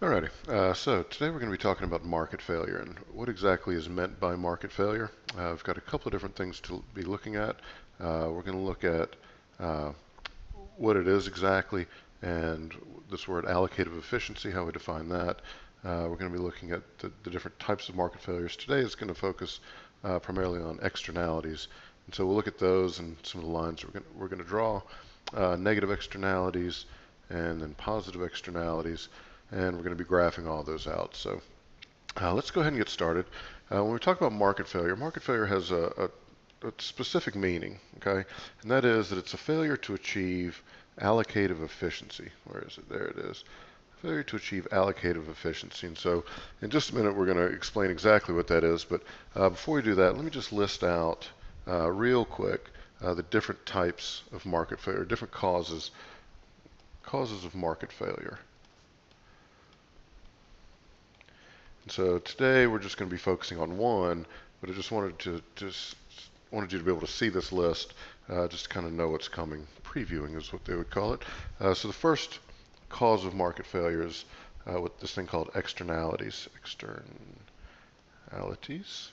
Alrighty, so today we're going to be talking about market failure and what exactly is meant by market failure. We've got a couple of different things to be looking at. We're going to look at what it is exactly and this word allocative efficiency, how we define that. We're going to be looking at the different types of market failures. Today is going to focus primarily on externalities. And so we'll look at those and some of the lines we're going to draw, negative externalities and then positive externalities. And we're going to be graphing all those out. So let's go ahead and get started. When we talk about market failure has a specific meaning, okay? And that is that it's a failure to achieve allocative efficiency. Where is it? There it is. Failure to achieve allocative efficiency. And so in just a minute we're going to explain exactly what that is. But before we do that, let me just list out real quick the different types of market failure, different causes of market failure. So today we're just going to be focusing on one, but I just wanted you to be able to see this list, just to kind of know what's coming. Previewing is what they would call it. So the first cause of market failure is what this thing called externalities. Externalities.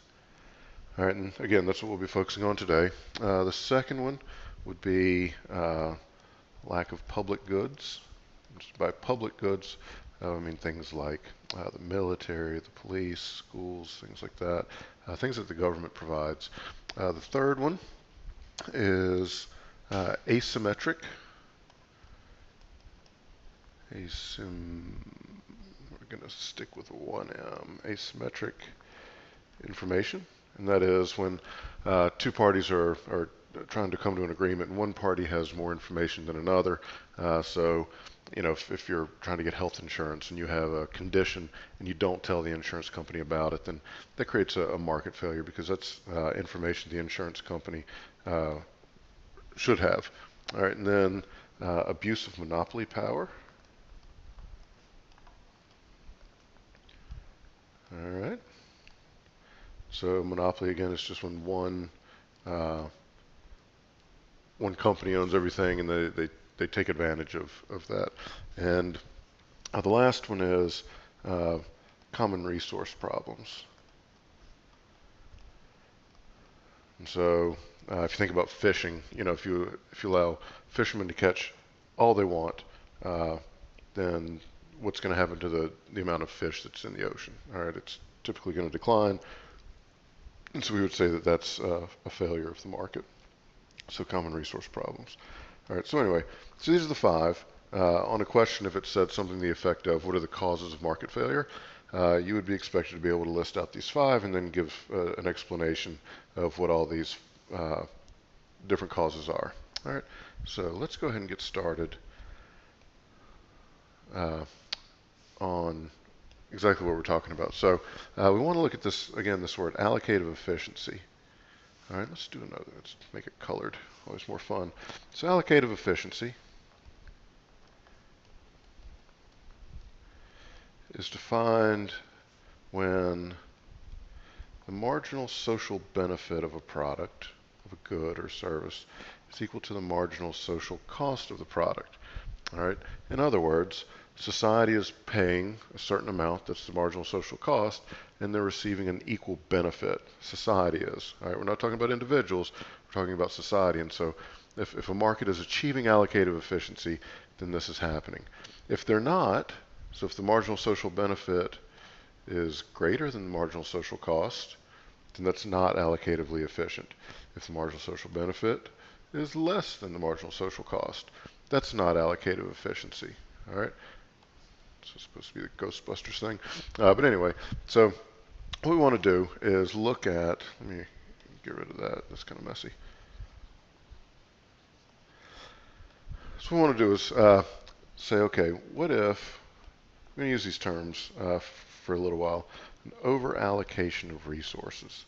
All right, and again, that's what we'll be focusing on today. The second one would be lack of public goods. By public goods, I mean things like the military, the police, schools, things like that, things that the government provides. The third one is asymmetric. We're going to stick with 1M, asymmetric information. And that is when two parties are trying to come to an agreement and one party has more information than another. So if you're trying to get health insurance and you have a condition and you don't tell the insurance company about it, then that creates a market failure because that's information the insurance company should have. All right, and then abuse of monopoly power. All right. So monopoly, again, is just when one company owns everything and they take advantage of that. And the last one is common resource problems. And so if you think about fishing, if you allow fishermen to catch all they want, then what's going to happen to the amount of fish that's in the ocean? All right, it's typically going to decline. And so we would say that that's a failure of the market. So common resource problems. All right, so anyway, so these are the five. On a question, if it said something to the effect of what are the causes of market failure, you would be expected to be able to list out these five and then give an explanation of what all these different causes are. All right, so let's go ahead and get started on exactly what we're talking about. So we want to look at this, again, this word allocative efficiency. All right, let's do another. Let's make it colored. Always more fun. So allocative efficiency is defined when the marginal social benefit of a product, of a good or service, is equal to the marginal social cost of the product. All right. In other words, society is paying a certain amount, that's the marginal social cost, and they're receiving an equal benefit. Society is. All right, we're not talking about individuals, we're talking about society. And so if a market is achieving allocative efficiency, then this is happening. If they're not, so if the marginal social benefit is greater than the marginal social cost, then that's not allocatively efficient. If the marginal social benefit is less than the marginal social cost, that's not allocative efficiency. All right. So it's supposed to be the Ghostbusters thing. But anyway, so what we want to do is look at, let me get rid of that. That's kind of messy. So what we want to do is say, okay, what if, I'm going to use these terms for a little while, an over-allocation of resources.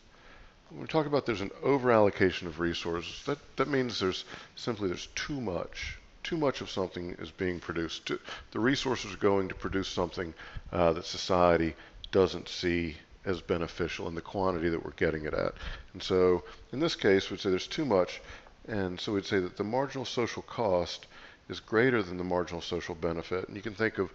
When we talk about there's an over-allocation of resources, that means there's too much of something is being produced. The resources are going to produce something that society doesn't see as beneficial in the quantity that we're getting it at. And so in this case, we'd say there's too much, and so we'd say that the marginal social cost is greater than the marginal social benefit. And you can think of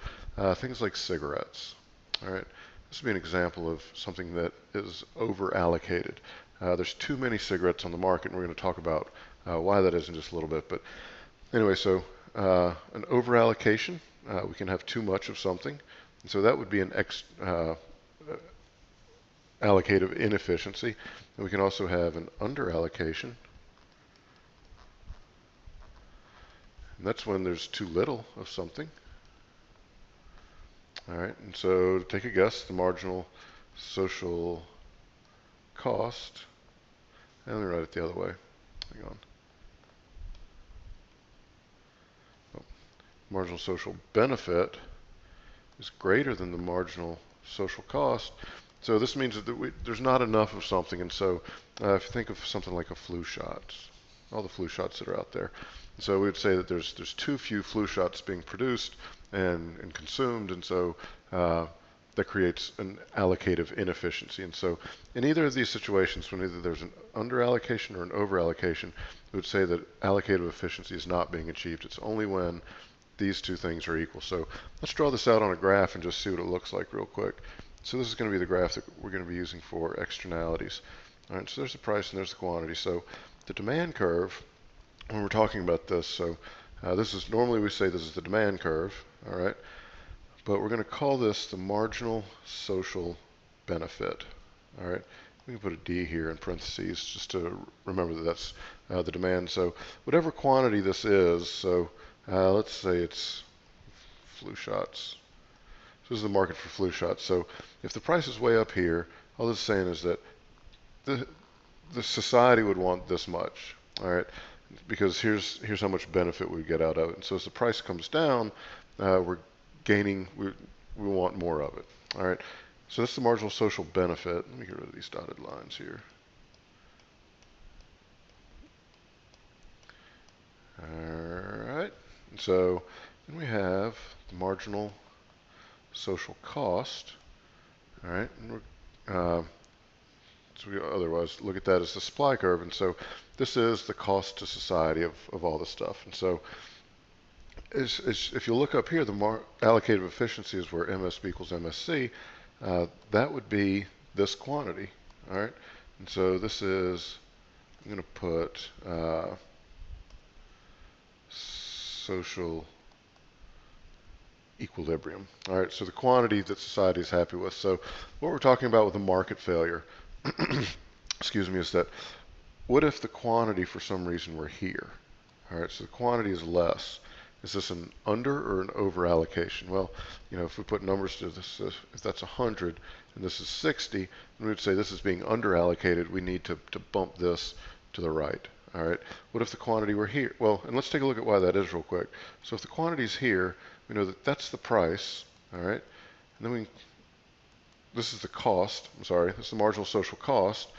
things like cigarettes. All right, this would be an example of something that is over allocated. There's too many cigarettes on the market, and we're going to talk about why that is in just a little bit. But anyway, so an over allocation, we can have too much of something. And so that would be an allocative inefficiency. And we can also have an under allocation. And that's when there's too little of something. All right, and so take a guess, the marginal social cost, and let me write it the other way. Hang on. Oh, marginal social benefit is greater than the marginal social cost. So this means that there's not enough of something, and so if you think of something like a flu shot, all the flu shots that are out there, so we would say that there's too few flu shots being produced and consumed, and so that creates an allocative inefficiency. And so in either of these situations, when either there's an under allocation or an over allocation, we would say that allocative efficiency is not being achieved. It's only when these two things are equal. So let's draw this out on a graph and just see what it looks like real quick. So this is going to be the graph that we're going to be using for externalities. All right, so there's the price and there's the quantity. So the demand curve, when we're talking about this, so this is normally we say this is the demand curve, all right, but we're going to call this the marginal social benefit. All right, we can put a D here in parentheses just to remember that that's the demand. So whatever quantity this is, so let's say it's flu shots. So this is the market for flu shots. So if the price is way up here, all this is saying is that the society would want this much, all right, because here's how much benefit we get out of it. And so as the price comes down, we're gaining, we want more of it, all right. So that's the marginal social benefit. Let me get rid of these dotted lines here. All right, and so then we have the marginal social cost, all right, and so we otherwise look at that as the supply curve, and so this is the cost to society of all this stuff. And so if you look up here, the allocative efficiency is where MSB equals MSC. That would be this quantity, all right? And so this is, I'm going to put social equilibrium. All right, so the quantity that society is happy with. So what we're talking about with a market failure, excuse me, is that what if the quantity for some reason were here? All right, so the quantity is less. Is this an under or an over allocation? Well, you know, if we put numbers to this, if that's 100 and this is 60, then we would say this is being under allocated. We need to bump this to the right. All right. What if the quantity were here? Well, and let's take a look at why that is real quick. So if the quantity is here, we know that that's the price. All right. And then this is the cost. I'm sorry. This is the marginal social cost.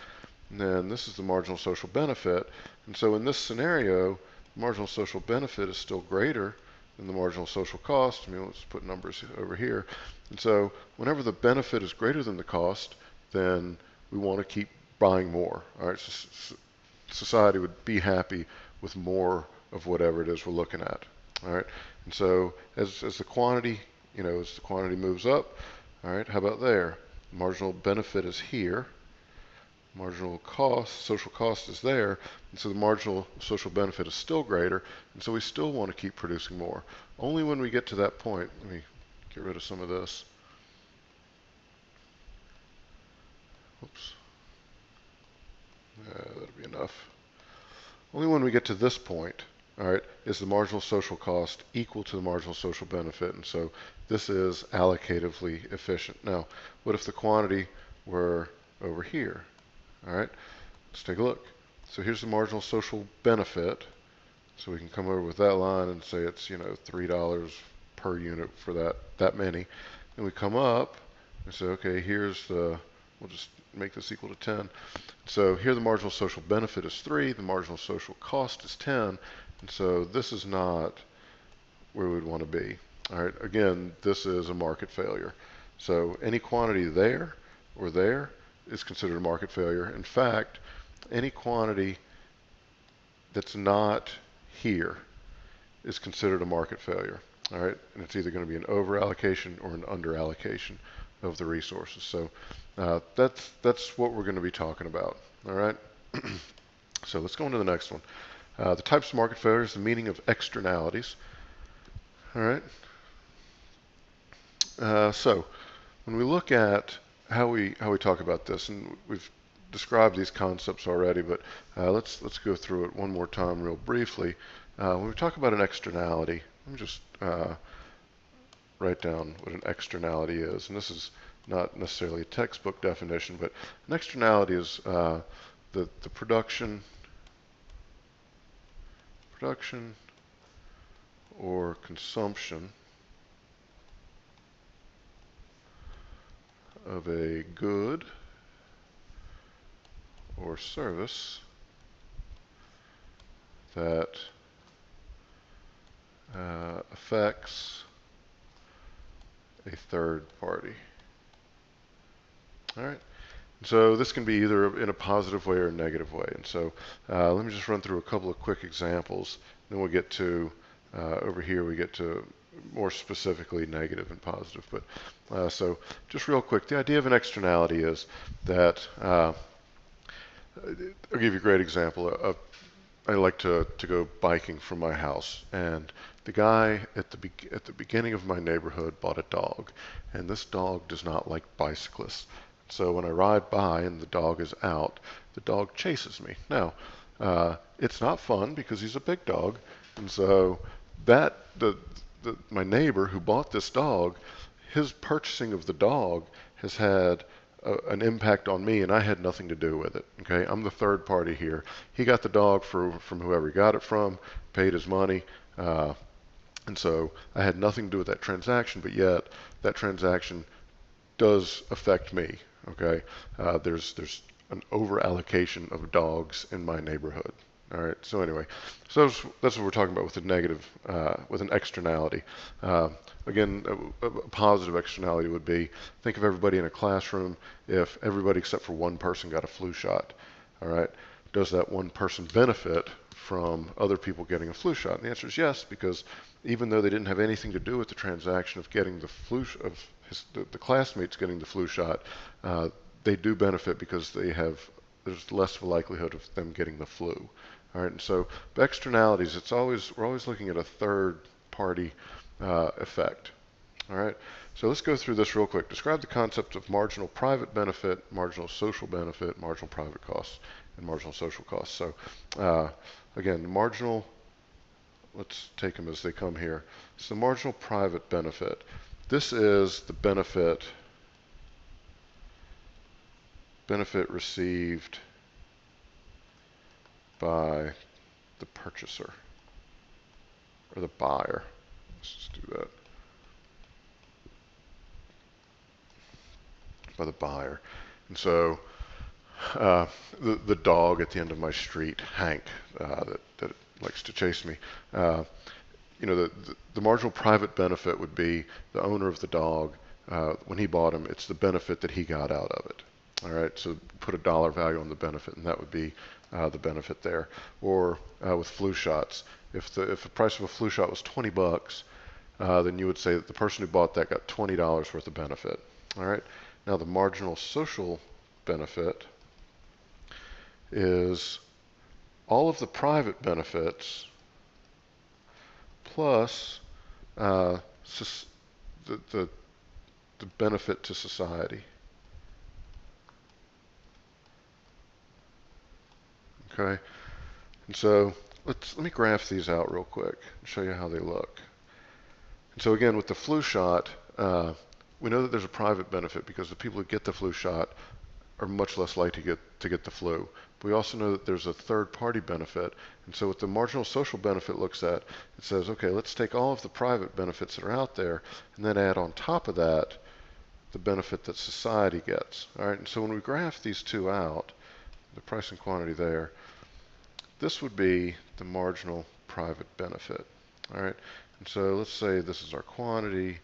And then this is the marginal social benefit. And so in this scenario, marginal social benefit is still greater than the marginal social cost. I mean, let's put numbers over here. And so whenever the benefit is greater than the cost, then we want to keep buying more. All right, so society would be happy with more of whatever it is we're looking at. All right, and so as the quantity, you know, as the quantity moves up, all right, how about there? Marginal benefit is here. Marginal cost, social cost is there, and so the marginal social benefit is still greater, and so we still want to keep producing more. Only when we get to that point, let me get rid of some of this. Oops. That'll be enough. Only when we get to this point, all right, is the marginal social cost equal to the marginal social benefit, and so this is allocatively efficient. Now, what if the quantity were over here? All right, let's take a look. So here's the marginal social benefit. So we can come over with that line and say it's, you know, $3 per unit for that many. And we come up and say, okay, here's the, we'll just make this equal to 10. So here the marginal social benefit is 3, the marginal social cost is 10, and so this is not where we would want to be. All right, again, this is a market failure. So any quantity there or there is considered a market failure. In fact, any quantity that's not here is considered a market failure. All right, and it's either going to be an over allocation or an under allocation of the resources. So that's what we're going to be talking about. All right. So let's go into the next one. The types of market failures, the meaning of externalities. All right. So when we look at how we talk about this, and we've described these concepts already, but let's go through it one more time real briefly. When we talk about an externality, let me just write down what an externality is, and this is not necessarily a textbook definition, but an externality is the production or consumption of a good or service that affects a third party. All right. So this can be either in a positive way or a negative way. And so let me just run through a couple of quick examples. Then we'll get to, over here, we get to more specifically negative and positive. But so just real quick, the idea of an externality is that, I'll give you a great example. I like to go biking from my house, and the guy at the beginning of my neighborhood bought a dog, and this dog does not like bicyclists. So when I ride by and the dog is out, the dog chases me. Now, it's not fun because he's a big dog, and so that my neighbor who bought this dog, his purchasing of the dog has had an impact on me, and I had nothing to do with it. Okay, I'm the third party here. He got the dog from whoever he got it from, paid his money, and so I had nothing to do with that transaction. But yet that transaction does affect me. Okay, there's an over allocation of dogs in my neighborhood. All right. So anyway, so that's what we're talking about with a negative, with an externality. Again, a positive externality would be, think of everybody in a classroom. If everybody except for one person got a flu shot, all right, does that one person benefit from other people getting a flu shot? And the answer is yes, because even though they didn't have anything to do with the transaction of getting the the classmates getting the flu shot, they do benefit because there's less of a likelihood of them getting the flu. All right, and so externalities, we're always looking at a third party effect. All right, so let's go through this real quick. Describe the concept of marginal private benefit, marginal social benefit, marginal private costs, and marginal social costs. So again, marginal, let's take them as they come here. So marginal private benefit. This is the benefit received by the purchaser or the buyer. Let's just do that. By the buyer. And so the dog at the end of my street, Hank, that likes to chase me, the marginal private benefit would be the owner of the dog, when he bought him, it's the benefit that he got out of it. All right, so put a dollar value on the benefit, and that would be the benefit there. Or with flu shots, if the price of a flu shot was $20, then you would say that the person who bought that got $20 worth of benefit. All right, now the marginal social benefit is all of the private benefits plus the benefit to society. Okay, and so let me graph these out real quick and show you how they look. And so again, with the flu shot, we know that there's a private benefit because the people who get the flu shot are much less likely to get the flu. But we also know that there's a third-party benefit. And so what the marginal social benefit looks at, it says, okay, let's take all of the private benefits that are out there and then add on top of that the benefit that society gets. All right, and so when we graph these two out, the price and quantity there, this would be the marginal private benefit. All right, and so let's say this is our quantity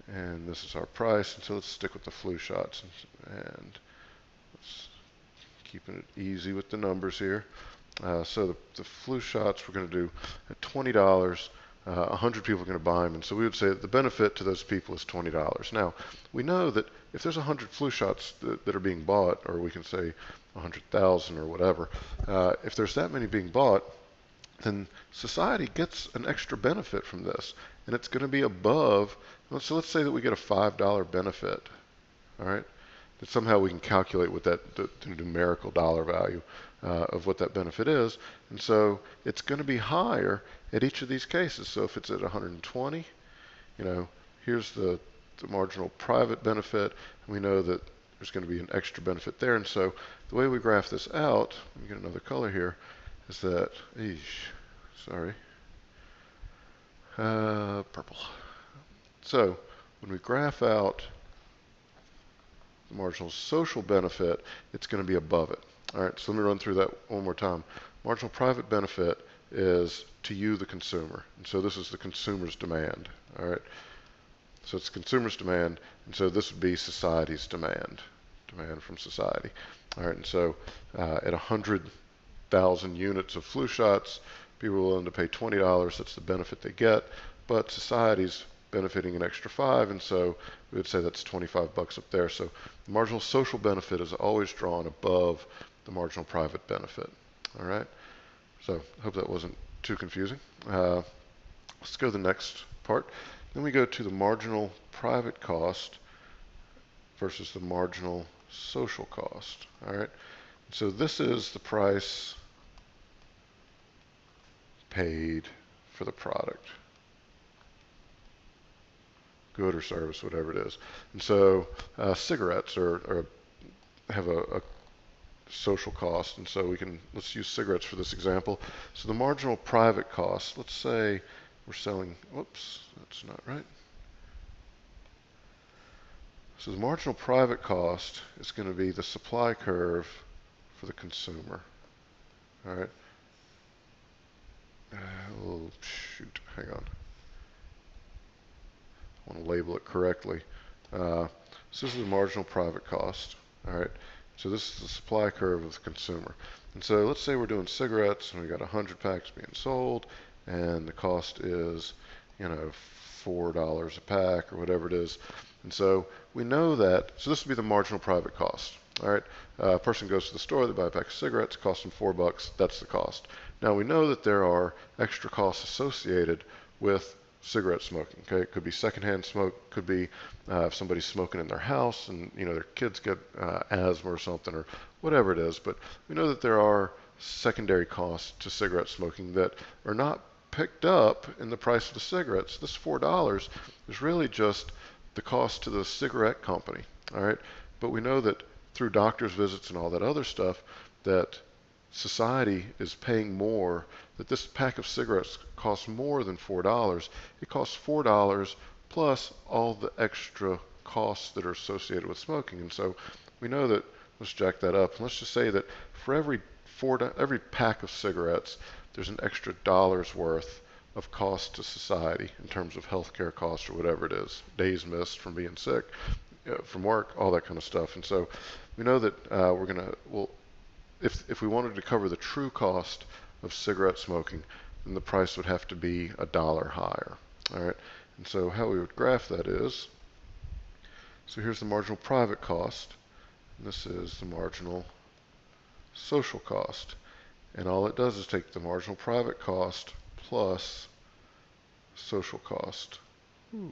and this is our price, and so let's stick with the flu shots and let's keeping it easy with the numbers here. So the flu shots we're going to do at $20. 100 people are going to buy them, and so we would say that the benefit to those people is $20. Now, we know that if there's 100 flu shots that are being bought, or we can say 100,000 or whatever, if there's that many being bought, then society gets an extra benefit from this, and it's going to be above. So let's say that we get a $5 benefit, all right? That somehow we can calculate what the numerical dollar value of what that benefit is, and so it's going to be higher at each of these cases. So if it's at 120, here's the marginal private benefit, and we know that there's going to be an extra benefit there. And so the way we graph this out, let me get another color here, is that, sorry, purple. So when we graph out the marginal social benefit, it's going to be above it. All right, so let me run through that one more time. Marginal private benefit is to you, the consumer. And so this is the consumer's demand. All right, so it's consumer's demand, and so this would be society's demand from society. All right, and so at 100,000 units of flu shots, people are willing to pay $20. That's the benefit they get, but society's benefiting an extra 5, and so we would say that's 25 bucks up there. So the marginal social benefit is always drawn above the marginal private benefit. All right, so I hope that wasn't too confusing. Let's go to the next part. Then we go to the marginal private cost versus the marginal social cost. All right, so this is the price paid for the product, good or service, whatever it is. And so cigarettes have a social cost, and so let's use cigarettes for this example. So the marginal private cost, let's say we're selling, whoops, that's not right. So the marginal private cost is going to be the supply curve for the consumer. All right. Oh, shoot, hang on. I want to label it correctly. So this is the marginal private cost. All right. So this is the supply curve of the consumer. And so let's say we're doing cigarettes and we got 100 packs being sold, and the cost is, $4 a pack or whatever it is. And so we know that, so this would be the marginal private cost. All right, a person goes to the store, they buy a pack of cigarettes, cost them $4, that's the cost. Now we know that there are extra costs associated with cigarette smoking. Okay, it could be secondhand smoke, could be if somebody's smoking in their house and their kids get asthma or something or whatever it is. But we know that there are secondary costs to cigarette smoking that are not picked up in the price of the cigarettes. This $4 is really just the cost to the cigarette company. All right, but we know that through doctor's visits and all that other stuff that society is paying more, that this pack of cigarettes costs more than $4. It costs $4 plus all the extra costs that are associated with smoking. And so we know that, let's jack that up. Let's just say that for every pack of cigarettes, there's an extra dollar's worth of cost to society in terms of healthcare costs or whatever it is, days missed from being sick, from work, all that kind of stuff. And so we know that if we wanted to cover the true cost of cigarette smoking, then the price would have to be $1 higher. All right, and so how we would graph that is, so here's the marginal private cost, and this is the marginal social cost. And all it does is take the marginal private cost plus social cost. Ooh.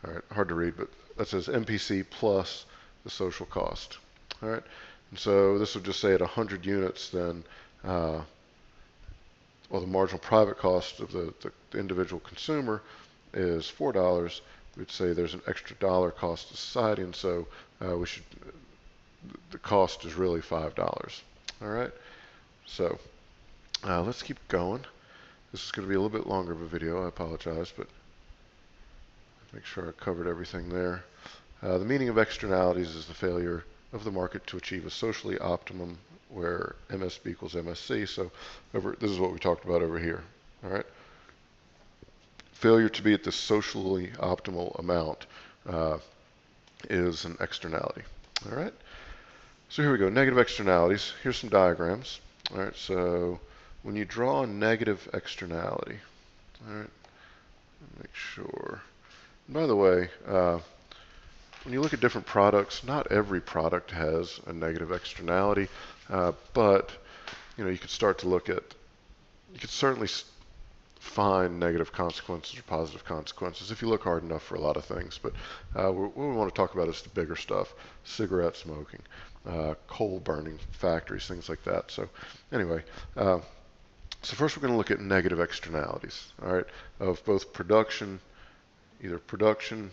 All right, hard to read, but that says MPC plus the social cost. All right, and so this would just say at 100 units, then, well, the marginal private cost of the individual consumer is $4. We'd say there's an extra dollar cost to society, and so the cost is really $5. All right, so let's keep going. This is going to be a little bit longer of a video. I apologize, but make sure I covered everything there. The meaning of externalities is the failure of the market to achieve a socially optimum where MSB equals MSC. So this is what we talked about over here. All right. Failure to be at the socially optimal amount is an externality. All right. So here we go. Negative externalities. Here's some diagrams. All right. So when you draw a negative externality, All right, make sure. And by the way, when you look at different products, not every product has a negative externality, but you could start to look at, you could certainly find negative consequences or positive consequences if you look hard enough for a lot of things. But what we want to talk about is the bigger stuff: cigarette smoking, coal burning factories, things like that. So anyway, so first we're going to look at negative externalities, all right, of both production. Either production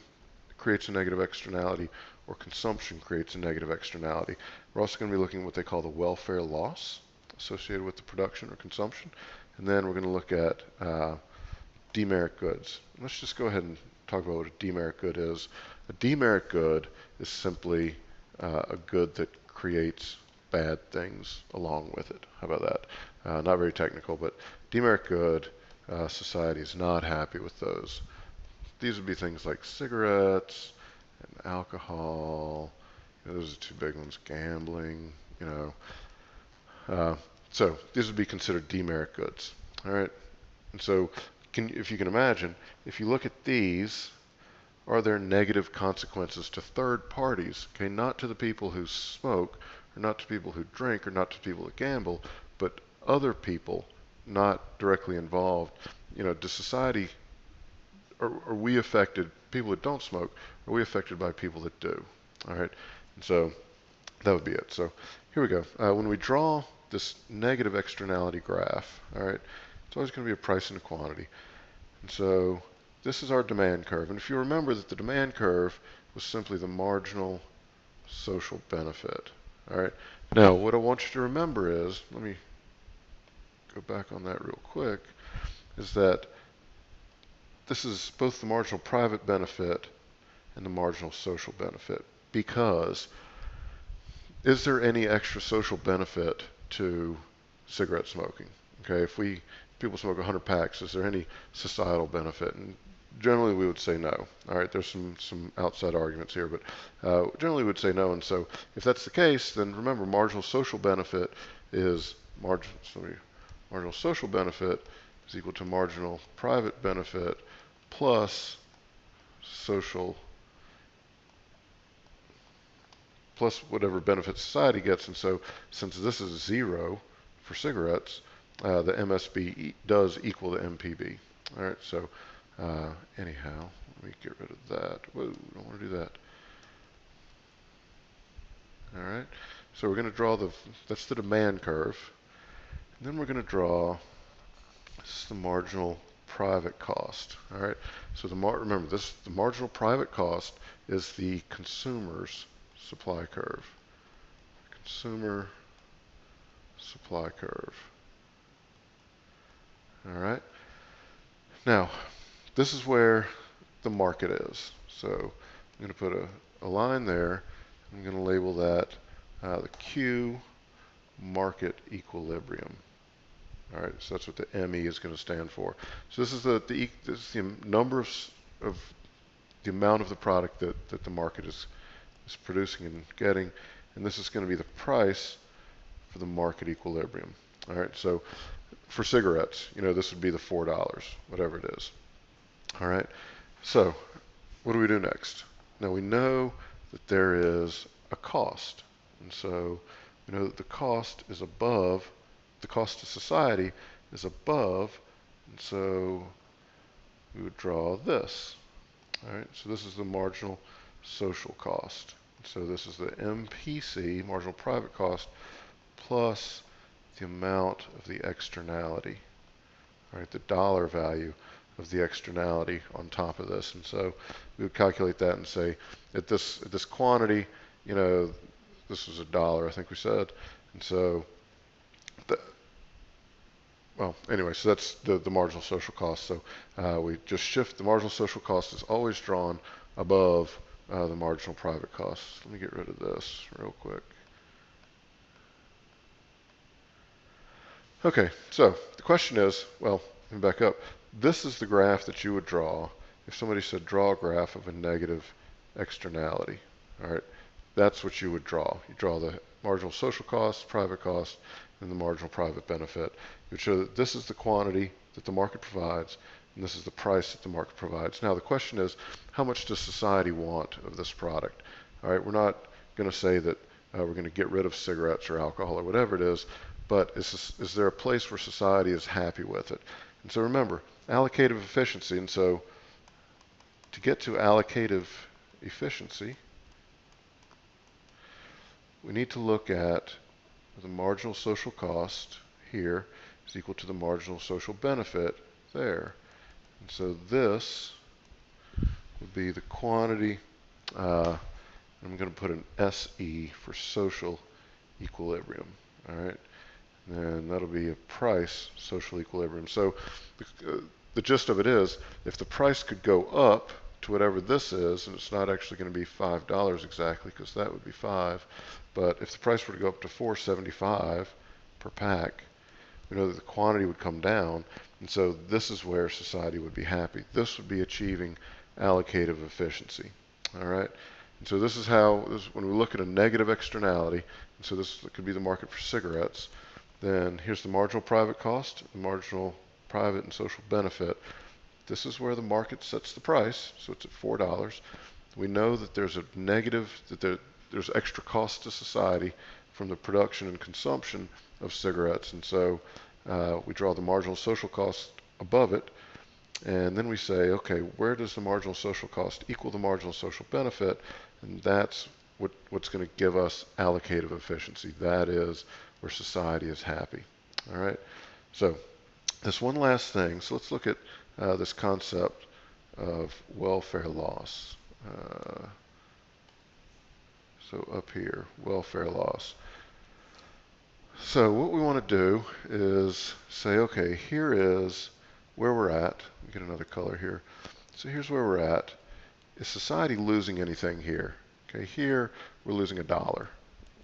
creates a negative externality or consumption creates a negative externality. We're also going to be looking at what they call the welfare loss associated with the production or consumption. And then we're going to look at demerit goods. Let's just go ahead and talk about what a demerit good is. A demerit good is simply a good that creates bad things along with it. How about that? Not very technical, but demerit good, society is not happy with those. These would be things like cigarettes and alcohol. Those are two big ones. Gambling, so these would be considered demerit goods. All right. And so if you can imagine, if you look at these, are there negative consequences to third parties? Okay, not to the people who smoke, or not to people who drink, or not to people that gamble, but other people not directly involved. Does society, are we affected, people that don't smoke, are we affected by people that do? All right, and so that would be it. So here we go. When we draw this negative externality graph, all right, it's always going to be a price and a quantity. And so this is our demand curve. And if you remember that the demand curve was simply the marginal social benefit. All right. Now, what I want you to remember is, let me go back on that real quick, is that this is both the marginal private benefit and the marginal social benefit. Because is there any extra social benefit to cigarette smoking? Okay, if people smoke 100 packs, is there any societal benefit? And generally we would say no. All right, there's some outside arguments here, but generally we would say no. And so if that's the case, then remember marginal social benefit is marginal social benefit is equal to marginal private benefit plus whatever benefit society gets. And so since this is 0 for cigarettes, the MSB does equal the MPB. All right, so anyhow, let me get rid of that. Whoa, don't want to do that. All right, so we're going to draw that's the demand curve. And then we're going to draw, this is the marginal private cost. All right, so remember, the marginal private cost is the consumer's supply curve. Consumer supply curve. All right. Now, this is where the market is. So I'm going to put a line there. I'm going to label that the Q market equilibrium. All right, so that's what the ME is going to stand for. So this is the number of the amount of the product that the market is producing and getting, and this is going to be the price for the market equilibrium. All right, so for cigarettes, this would be the $4, whatever it is. All right, so what do we do next? Now we know that there is a cost, and so we know that the cost is above, the cost to society is above, and so we would draw this. All right, so this is the marginal social cost. So this is the MPC, marginal private cost, plus the amount of the externality. All right, the dollar value of the externality on top of this. And so we would calculate that and say at this quantity, this was $1, I think we said. And so well, anyway, so that's the marginal social cost. So we just shift, the marginal social cost is always drawn above the marginal private cost. Let me get rid of this real quick. Okay, so the question is, well, let me back up. This is the graph that you would draw if somebody said draw a graph of a negative externality. All right, that's what you would draw. You draw the marginal social cost, private cost, and the marginal private benefit. You would show that this is the quantity that the market provides, and this is the price that the market provides. Now the question is, how much does society want of this product? All right, we're not going to say that we're going to get rid of cigarettes or alcohol or whatever it is, but is there a place where society is happy with it? And so remember, allocative efficiency, and so to get to allocative efficiency, we need to look at the marginal social cost here is equal to the marginal social benefit there. And so this would be the quantity, I'm going to put an SE for social equilibrium. All right, and that'll be a price social equilibrium. So the gist of it is, if the price could go up to whatever this is, and it's not actually going to be $5 exactly, because that would be 5, but if the price were to go up to $4.75 per pack, we know that the quantity would come down, and so this is where society would be happy. This would be achieving allocative efficiency. All right, and so this is how, when we look at a negative externality, and so this could be the market for cigarettes, then here's the marginal private cost, the marginal private and social benefit. This is where the market sets the price, so it's at $4. We know that there's a negative, that there's extra cost to society from the production and consumption of cigarettes, and so we draw the marginal social cost above it, and then we say, okay, where does the marginal social cost equal the marginal social benefit? And that's what's going to give us allocative efficiency. That is where society is happy. All right. So this one last thing. So let's look at this concept of welfare loss. So up here, welfare loss. So what we want to do is say, okay, here is where we're at. Let me get another color here. So here's where we're at. Is society losing anything here? Okay, here we're losing $1.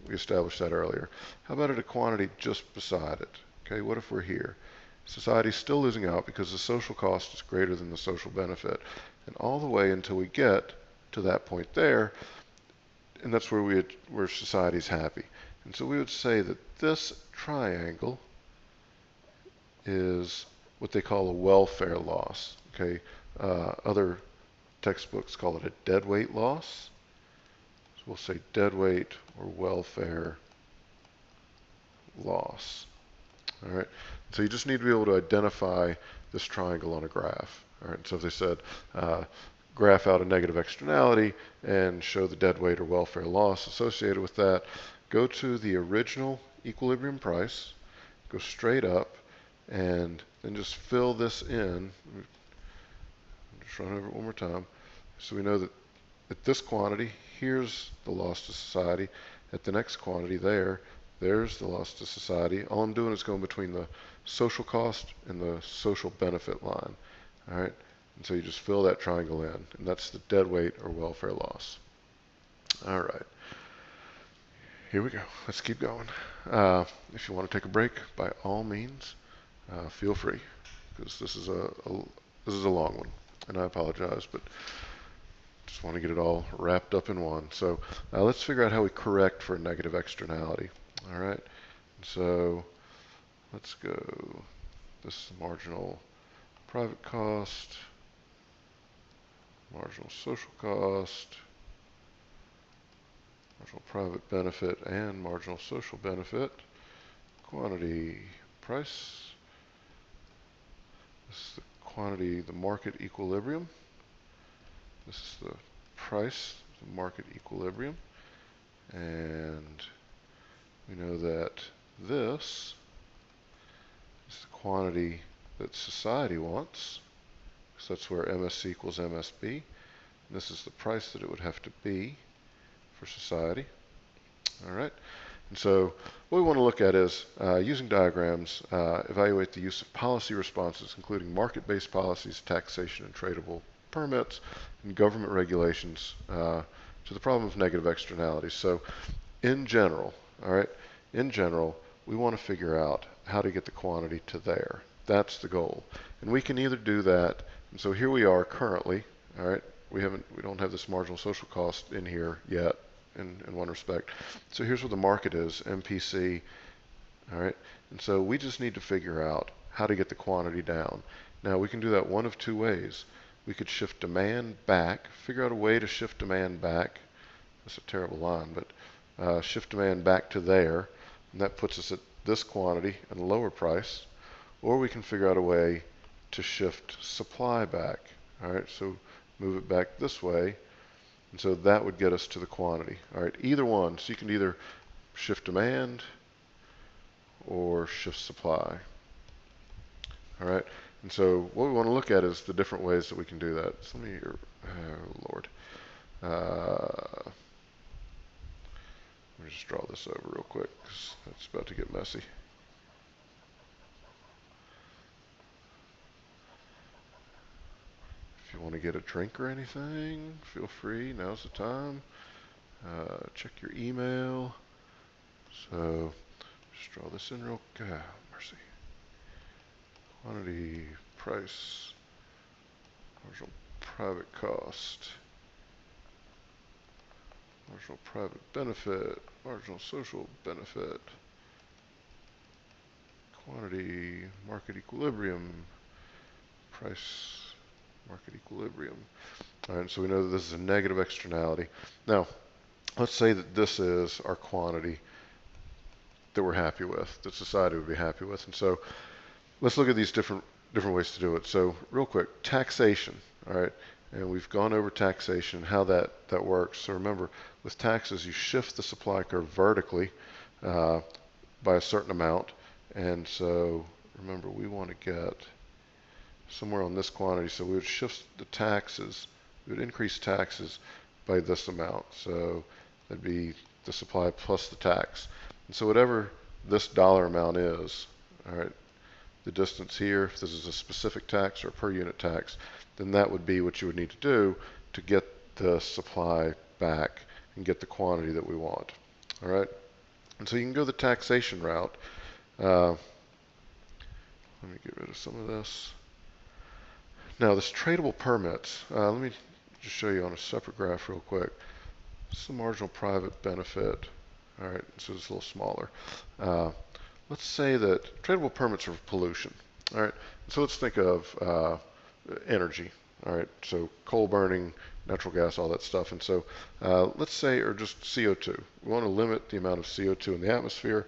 We established that earlier. How about at a quantity just beside it? Okay, what if we're here? Society's still losing out because the social cost is greater than the social benefit. And all the way until we get to that point there, and that's where society's happy. And so we would say that this triangle is what they call a welfare loss. Okay, other textbooks call it a deadweight loss. So we'll say deadweight or welfare loss. All right. So you just need to be able to identify this triangle on a graph. All right. So if they said graph out a negative externality and show the deadweight or welfare loss associated with that, go to the original equilibrium price, go straight up, and then just fill this in. Just run over it one more time. So we know that at this quantity, here's the loss to society. At the next quantity there's the loss to society. All I'm doing is going between the social cost and the social benefit line. All right, and so you just fill that triangle in, and that's the deadweight or welfare loss. All right, here we go. Let's keep going. If you want to take a break, by all means, feel free, because this is a long one, and I apologize, but just want to get it all wrapped up in one. So let's figure out how we correct for a negative externality. All right, so let's go. This is the marginal private cost, marginal social cost, marginal private benefit, and marginal social benefit. Quantity price. This is the quantity, the market equilibrium. This is the price, the market equilibrium. And we know that this is the quantity that society wants. So that's where MSC equals MSB. And this is the price that it would have to be for society. All right. And so what we want to look at is, using diagrams, evaluate the use of policy responses, including market-based policies, taxation and tradable permits, and government regulations to the problem of negative externalities. So in general, all right, in general, we want to figure out how to get the quantity to there. That's the goal. And we can either do that, and so here we are currently, all right, we don't have this marginal social cost in here yet in one respect. So here's where the market is, MPC, all right, and so we just need to figure out how to get the quantity down. Now we can do that one of two ways. We could shift demand back, figure out a way to shift demand back. That's a terrible line, but shift demand back to there, and that puts us at this quantity at a lower price. Or we can figure out a way to shift supply back. All right, so move it back this way, and so that would get us to the quantity. All right, either one. So you can either shift demand or shift supply. All right, and so what we want to look at is the different ways that we can do that. So let me, oh Lord. Let me just draw this over real quick because it's about to get messy. If you want to get a drink or anything, feel free. Now's the time. Check your email. So just draw this in real quick. Mercy. Quantity, price, marginal private cost, marginal private benefit, marginal social benefit, quantity, market equilibrium, price, market equilibrium. All right, so we know that this is a negative externality. Now, let's say that this is our quantity that we're happy with, that society would be happy with. And so let's look at these different ways to do it. So real quick, taxation, all right? And we've gone over taxation, how that works. So remember, with taxes, you shift the supply curve vertically by a certain amount. And so remember, we want to get somewhere on this quantity. So we would shift the taxes, we would increase taxes by this amount. So that'd be the supply plus the tax. And so whatever this dollar amount is, all right, the distance here, if this is a specific tax or a per unit tax, then that would be what you would need to do to get the supply back and get the quantity that we want. All right, and so you can go the taxation route. Let me get rid of some of this. Now this tradable permits, let me just show you on a separate graph real quick. This is the marginal private benefit. All right, so it's a little smaller. Let's say that tradable permits are pollution. All right, so let's think of energy. All right, so coal burning, natural gas, all that stuff. And so let's say, or just CO2. We want to limit the amount of CO2 in the atmosphere.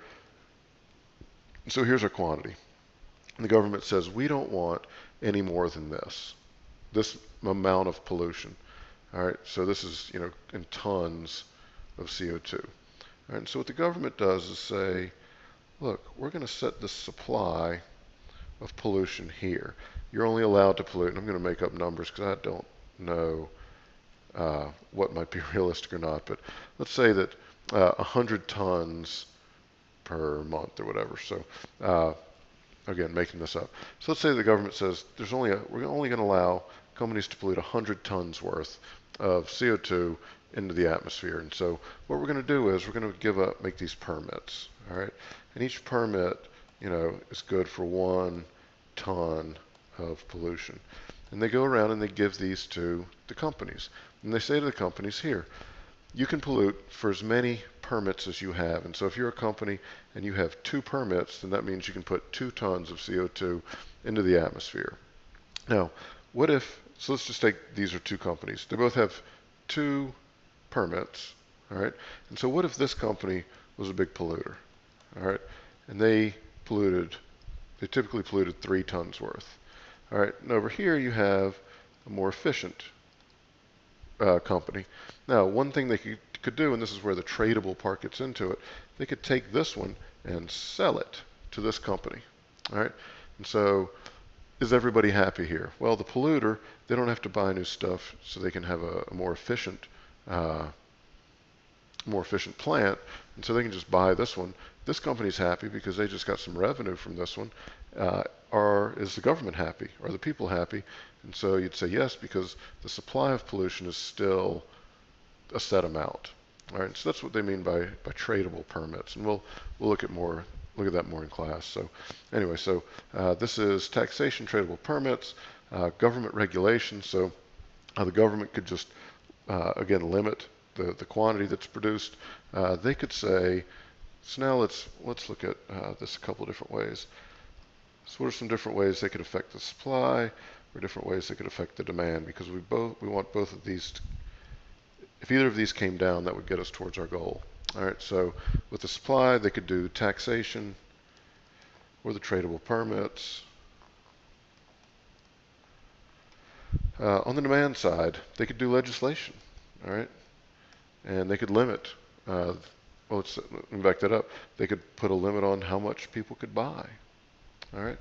So here's our quantity. And the government says we don't want any more than this amount of pollution. All right, so this is, in tons of CO2. All right, and so what the government does is say, look, we're going to set the supply of pollution here. You're only allowed to pollute, and I'm going to make up numbers because I don't know what might be realistic or not, but let's say that 100 tons per month or whatever. So again, making this up. So let's say the government says we're only going to allow companies to pollute 100 tons worth of CO2 into the atmosphere. And so what we're going to do is we're going to make these permits. All right, and each permit, is good for 1 ton of pollution. And they go around and they give these to the companies. And they say to the companies, here, you can pollute for as many permits as you have. And so if you're a company and you have 2 permits, then that means you can put 2 tons of CO2 into the atmosphere. Now, so let's just take these are 2 companies. They both have 2 permits, all right? And so what if this company was a big polluter, all right? And they typically polluted 3 tons worth. All right, and over here you have a more efficient company. Now, one thing they could do, and this is where the tradable part gets into it, they could take this one and sell it to this company. All right, and so is everybody happy here? Well, the polluter, they don't have to buy new stuff, so they can have a more efficient plant, and so they can just buy this one. This company's happy because they just got some revenue from this one. Or is the government happy? Are the people happy? And so you'd say yes, because the supply of pollution is still a set amount. All right, so that's what they mean by tradable permits, and we'll look at that more in class. So anyway, so this is taxation, tradable permits, government regulation. So the government could just again limit the quantity that's produced. They could say, so now let's look at this a couple of different ways. So what are some different ways they could affect the supply, or different ways they could affect the demand? Because we want both of these. If either of these came down, that would get us towards our goal. All right. So with the supply, they could do taxation or the tradable permits. On the demand side, they could do legislation. All right. And they could limit. Let me back that up. They could put a limit on how much people could buy. All right.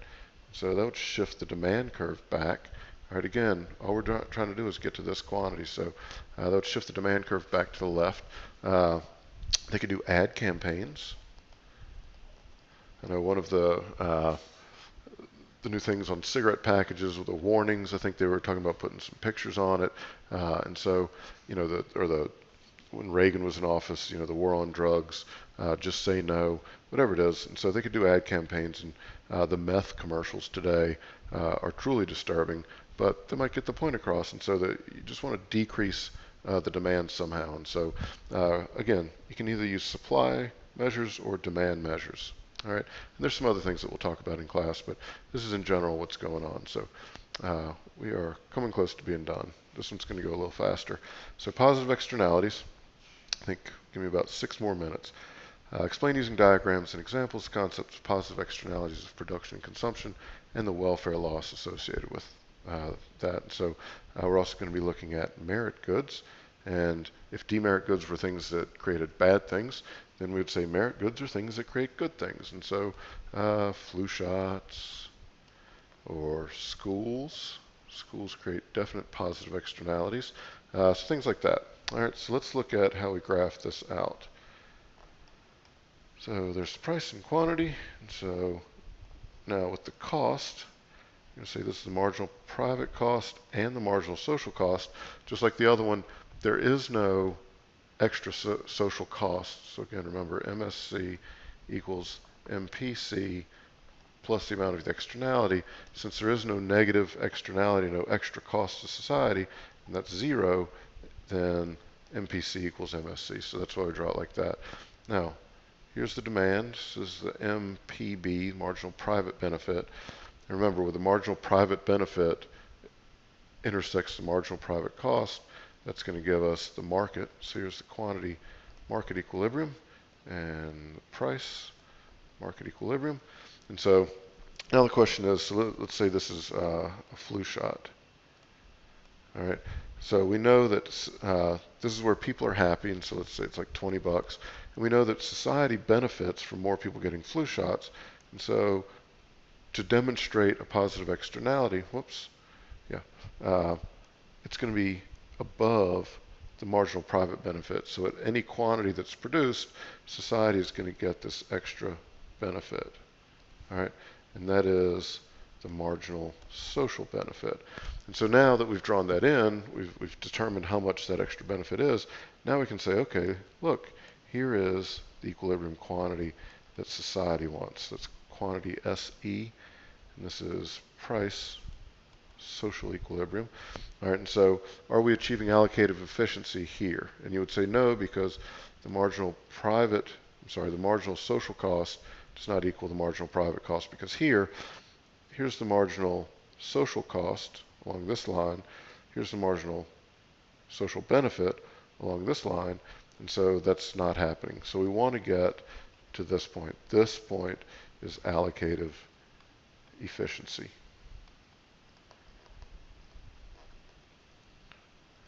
So that would shift the demand curve back. All right, again, all we're trying to do is get to this quantity. So that would shift the demand curve back to the left. They could do ad campaigns. I know one of the new things on cigarette packages with the warnings, I think they were talking about putting some pictures on it. And so, when Reagan was in office, the war on drugs, just say no, whatever it is. And so they could do ad campaigns, and the meth commercials today are truly disturbing, but they might get the point across. And so that you just want to decrease the demand somehow. And so, again, you can either use supply measures or demand measures. All right, and there's some other things that we'll talk about in class, but this is in general what's going on. So we are coming close to being done. This one's going to go a little faster. So positive externalities. I think give me about 6 more minutes. Explain using diagrams and examples the concepts of positive externalities of production and consumption and the welfare loss associated with that. So we're also going to be looking at merit goods. And if demerit goods were things that created bad things, then we would say merit goods are things that create good things. And so flu shots or schools create definite positive externalities. So things like that. All right, so let's look at how we graph this out. So there's price and quantity. And so now with the cost, I'm going to say this is the marginal private cost and the marginal social cost. Just like the other one, there is no extra social cost. So again, remember MSC equals MPC plus the amount of the externality. Since there is no negative externality, no extra cost to society, and that's 0, then MPC equals MSC. So that's why we draw it like that. Now, here's the demand. This is the MPB, marginal private benefit. And remember, with the marginal private benefit intersects the marginal private cost, that's going to give us the market. So here's the quantity market equilibrium and the price market equilibrium. And so now the question is, so let's say this is a flu shot. All right. So we know that this is where people are happy, and so let's say it's like $20. And we know that society benefits from more people getting flu shots. And so to demonstrate a positive externality, it's going to be above the marginal private benefit. So at any quantity that's produced, society is going to get this extra benefit. All right, and that is the marginal social benefit. And so now that we've drawn that in, we've determined how much that extra benefit is. Now we can say, okay, look, here is the equilibrium quantity that society wants. That's quantity SE, and this is price social equilibrium. All right, and so are we achieving allocative efficiency here? And you would say no, because the marginal social cost does not equal the marginal private cost, because here's the marginal social cost along this line, here's the marginal social benefit along this line, and so that's not happening. So we want to get to this point. This point is allocative efficiency.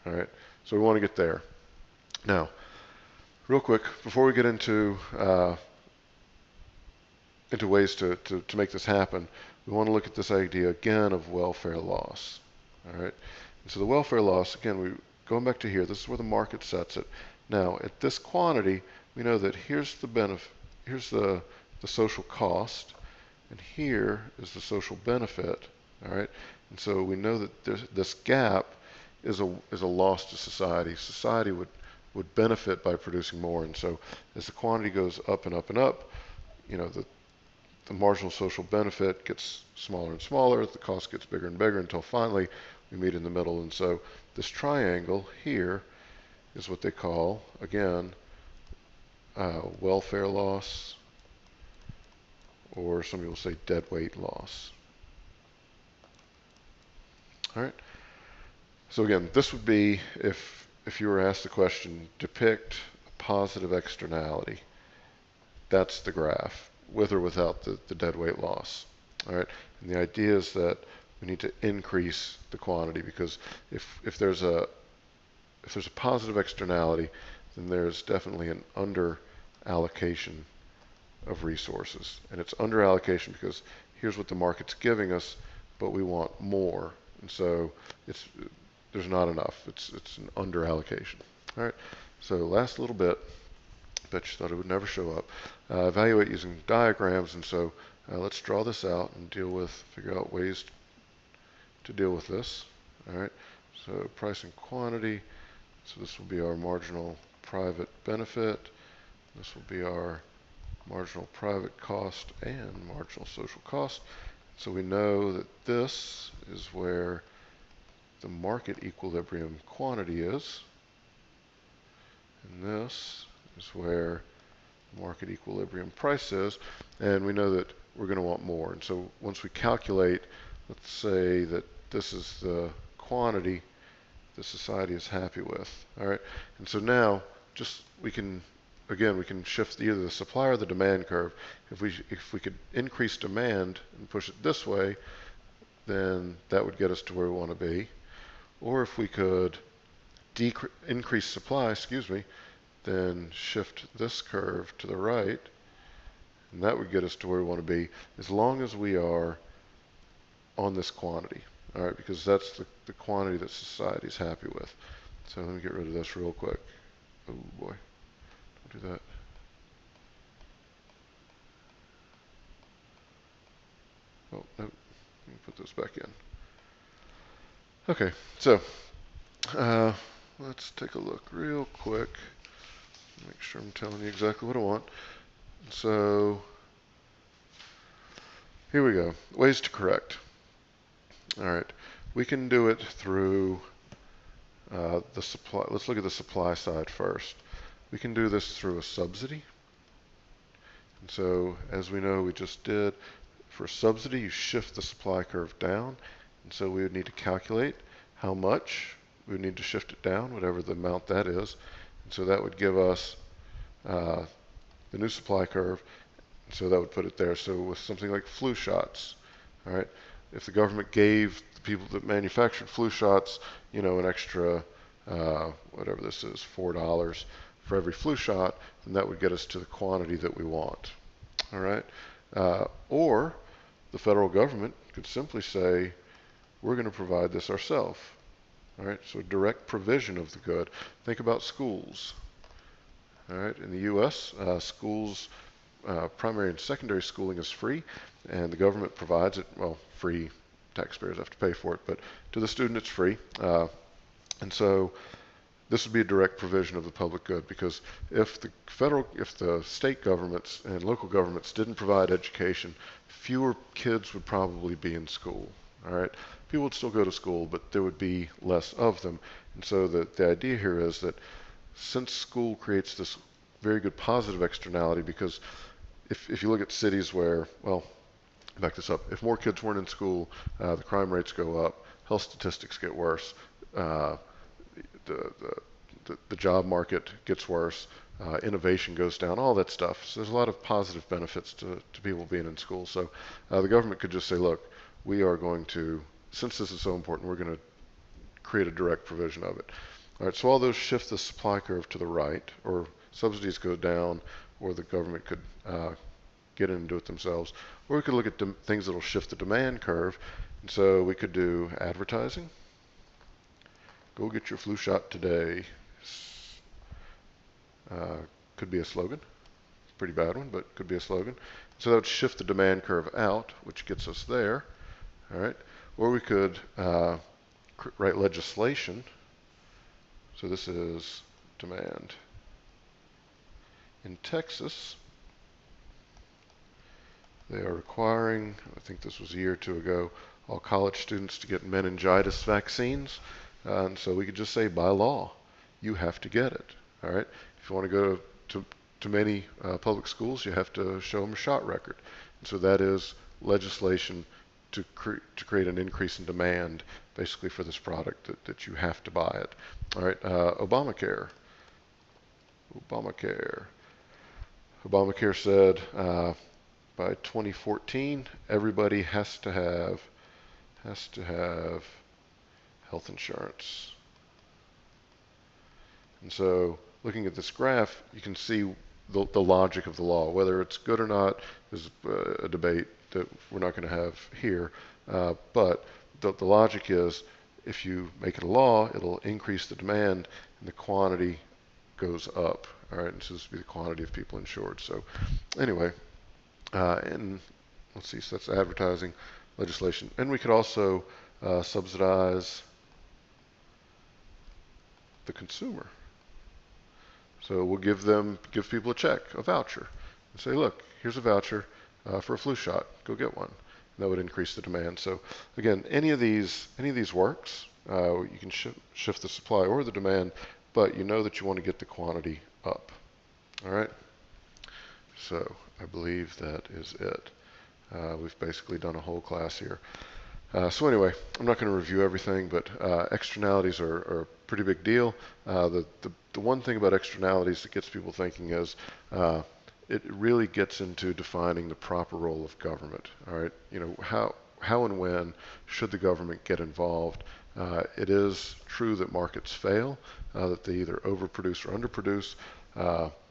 All right, so we want to get there. Now, real quick, before we get into ways to make this happen, we want to look at this idea again of welfare loss. All right, and so the welfare loss, again, going back to here, this is where the market sets it. Now, at this quantity, we know that here's the benefit, here's the social cost, and here is the social benefit. All right, and so we know that this gap is a loss to society. Society would benefit by producing more, and so as the quantity goes up and up and up, the marginal social benefit gets smaller and smaller, the cost gets bigger and bigger until finally we meet in the middle. And so this triangle here is what they call, again, welfare loss or some people say deadweight loss. All right. So again, this would be if you were asked the question, depict a positive externality. That's the graph, with or without the deadweight loss. All right. And the idea is that we need to increase the quantity because if there's a positive externality, then there's definitely an under allocation of resources. And it's under allocation because here's what the market's giving us, but we want more. And so there's not enough. It's an under allocation. All right. So last little bit. Bet you thought it would never show up. Evaluate using diagrams. And so let's draw this out and figure out ways to deal with this. All right. So price and quantity. So this will be our marginal private benefit. This will be our marginal private cost and marginal social cost. So we know that this is where the market equilibrium quantity is. And this is where market equilibrium price is. And we know that we're going to want more. And so once we calculate, let's say that this is the quantity the society is happy with. All right. And so now we can shift either the supply or the demand curve. If we could increase demand and push it this way, then that would get us to where we want to be. Or if we could increase supply, then shift this curve to the right, and that would get us to where we want to be, as long as we are on this quantity. All right, because that's the quantity that society is happy with. So let me get rid of this real quick. Oh boy, don't do that. Oh, no, let me put this back in. Okay, so let's take a look real quick. Make sure I'm telling you exactly what I want. So here we go. Ways to correct. All right, we can do it through the supply. Let's look at the supply side first. We can do this through a subsidy. And so as we know, we just did, for a subsidy, you shift the supply curve down. And so we would need to calculate how much we would need to shift it down, whatever the amount that is. And so that would give us the new supply curve. So that would put it there. So with something like flu shots, all right, if the government gave the people that manufactured flu shots, an extra, whatever this is, $4 for every flu shot, and that would get us to the quantity that we want. All right, or the federal government could simply say, we're going to provide this ourselves. All right, so direct provision of the good. Think about schools. All right, in the U.S., schools, primary and secondary schooling is free, and the government provides it. Well, free, taxpayers have to pay for it, but to the student it's free. And so this would be a direct provision of the public good, because if the state governments and local governments didn't provide education, fewer kids would probably be in school. All right, people would still go to school, but there would be less of them. And so the idea here is that since school creates this very good positive externality, because if you look at cities where, well, back this up, if more kids weren't in school, the crime rates go up, health statistics get worse, the job market gets worse, innovation goes down, all that stuff. So there's a lot of positive benefits to people being in school. So the government could just say, look, we are going to, since this is so important, we're going to create a direct provision of it. All right, so all those shift the supply curve to the right, or subsidies go down, or the government could get in and do it themselves. Or we could look at things that will shift the demand curve. And so we could do advertising. Go get your flu shot today. Could be a slogan. It's a pretty bad one, but could be a slogan. So that would shift the demand curve out, which gets us there. All right. Or we could write legislation. So this is demand. In Texas, they are requiring, I think this was a year or two ago, all college students to get meningitis vaccines. And so we could just say, by law, you have to get it. All right. If you want to go to many public schools, you have to show them a shot record. And so that is legislation to create an increase in demand, basically for this product that you have to buy it. All right, Obamacare. Obamacare said by 2014 everybody has to have health insurance. And so looking at this graph, you can see the logic of the law. Whether it's good or not is a debate that we're not going to have here. But the logic is if you make it a law, it'll increase the demand and the quantity goes up. All right, and so this would be the quantity of people insured. So anyway, and let's see, so that's advertising legislation. And we could also subsidize the consumer. So we'll give people a check, a voucher, and say, look, here's a voucher for a flu shot. Go get one. And that would increase the demand. So again, any of these works. You can shift the supply or the demand, but you know that you want to get the quantity up. All right. So I believe that is it. We've basically done a whole class here. So anyway, I'm not going to review everything, but externalities are a pretty big deal. The one thing about externalities that gets people thinking is it really gets into defining the proper role of government. All right, you know, how and when should the government get involved? It is true that markets fail, that they either overproduce or underproduce.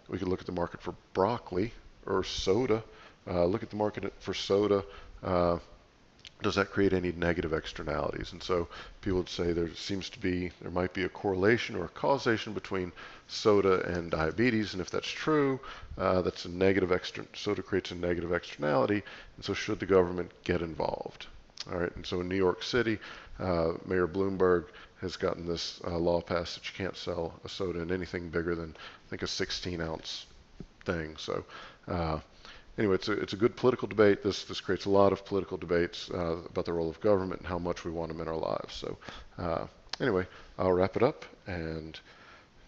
We could look at the market for broccoli or soda. Look at the market for soda. Does that create any negative externalities? And so people would say there might be a correlation or a causation between soda and diabetes, and if that's true, that's a negative soda creates a negative externality, and so should the government get involved? All right, and so in New York City, Mayor Bloomberg has gotten this law passed that you can't sell a soda in anything bigger than, I think, a 16-ounce thing. So anyway, it's a good political debate. This creates a lot of political debates about the role of government and how much we want them in our lives. So anyway, I'll wrap it up, and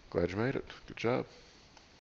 glad you made it. Good job.